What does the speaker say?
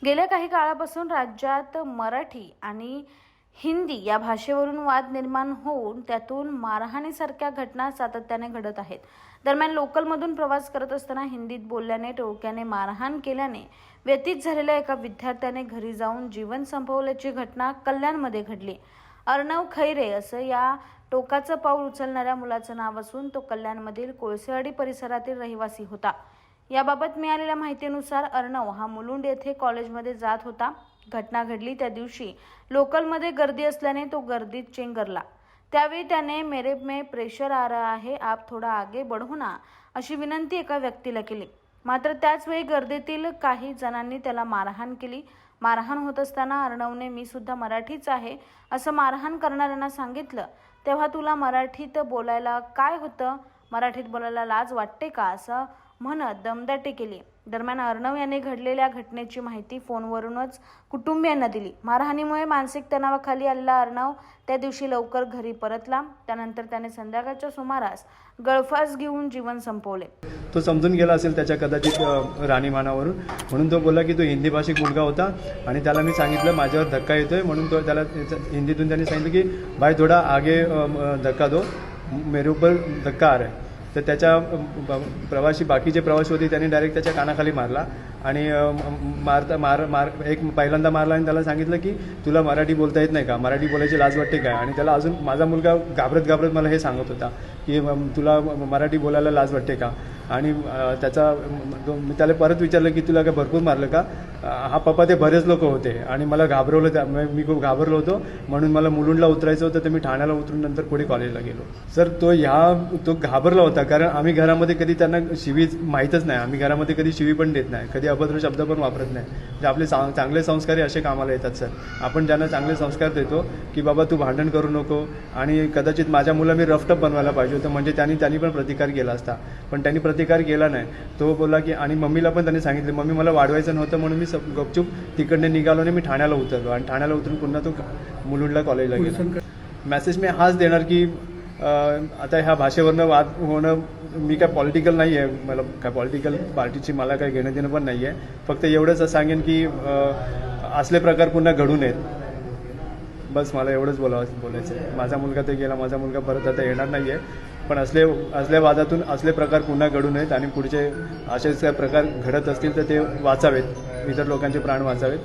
गेल्या काही काळापासून राज्यात मराठी आणि हिंदी या भाषेवरून वाद निर्माण होऊन त्यातून मारहाणीसारख्या घटना सातत्याने घडत आहेत। दरम्यान लोकलमधून प्रवास करत असताना हिंदीत बोलल्याने टोळक्याने मारहाण केल्याने व्यथित झालेल्या एका विद्यार्थ्याने घरी जाऊन जीवन संपवल्याची घटना कल्याणमध्ये घडली। अर्णव खैरे असं या टोकाचं पाऊल उचलणाऱ्या मुलाचं नाव असून तो कल्याणमधील कोळसेवाडी परिसरातील रहिवासी होता। याबाबत मिळालेल्या माहितीनुसार अर्णव हा मुलुंड येथे कॉलेजमध्ये जात होता। घटना घडली त्या दिवशी लोकलमध्ये गर्दी असल्याने तो गर्दीत चेंगरला। त्यावेळी त्याने मेरे में प्रेशर आ रहा है, आप थोड़ा आगे बढ़ो ना अशी विनंती एका व्यक्तीला केली। मात्र त्याच वेळी गर्दीतील काही जणांनी त्याला मारहाण केली। मारहाण होत असताना अर्णवने मी सुद्धा मराठीच आहे असं मारहाण करणाऱ्यांना सांगितलं। तेव्हा तुला मराठीत बोलायला काय होतं, मराठीत बोलायला लाज वाटते का असं म्हणत दमदाटी केली। दरम्यान अर्णव याने घडलेल्या घटनेची माहिती फोनवरूनच कुटुंबियांना दिली। मारहाणीमुळे मानसिक तणावाखाली आलेला अर्णव त्या दिवशी लवकर घरी परतला। त्यानंतर त्याने संध्याकाळच्या सुमारास गळफास घेऊन जीवन संपवले। तो समजून गेला असेल त्याच्या कदाचित राहणीमानावरून, म्हणून तो बोलला की तो हिंदी भाषिक मुलगा होता आणि त्याला मी सांगितलं माझ्यावर धक्का येतोय, म्हणून तो त्याला हिंदीतून त्यांनी सांगितलं की भाई थोडा आगे धक्का दो, मेरे ऊपर धक्का आ रहा है। तर त्याच्या बाकीचे प्रवासी होते त्यांनी डायरेक्ट त्याच्या कानाखाली मारला आणि पहिल्यांदा मारला आणि त्याला सांगितलं की तुला मराठी बोलता येत नाही का, मराठी बोलायची लाज वाटते काय। आणि त्याला अजून माझा मुलगा घाबरत मला हे सांगत होता की तुला मराठी बोलायला लाज वाटते का। आणि मी त्याला परत विचारलं की तुला काय भरपूर मारलं का। हा पप्पा ते बरेच लोक होते आणि मला घाबरवलं, मी खूप घाबरलो होतो, म्हणून मला मुलुंडला उतरायचं होतं, तर मी ठाण्याला उतरून नंतर पुढे कॉलेजला गेलो। सर तो घाबरला होता, कारण आम्ही घरामध्ये कधी त्यांना शिवी माहीतच नाही, आम्ही घरामध्ये कधी शिवी पण देत नाही, कधी अभद्र शब्द पण वापरत नाही। म्हणजे आपले चांगले संस्कार असे कामाला येतात सर। आपण ज्यांना चांगले संस्कार देतो की बाबा तू भांडण करू नको, आणि कदाचित माझ्या मुला मी रफटप बनवायला पाहिजे होतं, म्हणजे त्यांनी पण प्रतिकार केला असता, पण त्यांनी प्रतिकार केला नाही। तो बोलला की, आणि मम्मीला पण त्यांनी सांगितलं मम्मी मला वाढवायचं नव्हतं, म्हणून मी गपचूप तिकडनं निघालो आणि मी ठाण्याला उतरलो, आणि ठाण्याला उतरून पुन्हा तो मुलुंडला कॉलेजला गेला। मेसेज मी हाच देणार की आता ह्या भाषेवरनं वाद होणं, मी काय पॉलिटिकल नाही आहे, मला काय पॉलिटिकल पार्टीची मला काही घेणं देणं पण नाही आहे। फक्त एवढंच सांगेन की असले प्रकार पुन्हा घडू नयेत, बस मला एवढंच बोलायचं आहे। माझा मुलगा ते गेला, माझा मुलगा परत आता येणार नाही आहे, पण असले वादातून असले प्रकार पुन्हा घडू नयेत आणि पुढचे असेच प्रकार घडत असतील तर ते वाचावेत, इतर लोकांचे प्राण वाचावेत।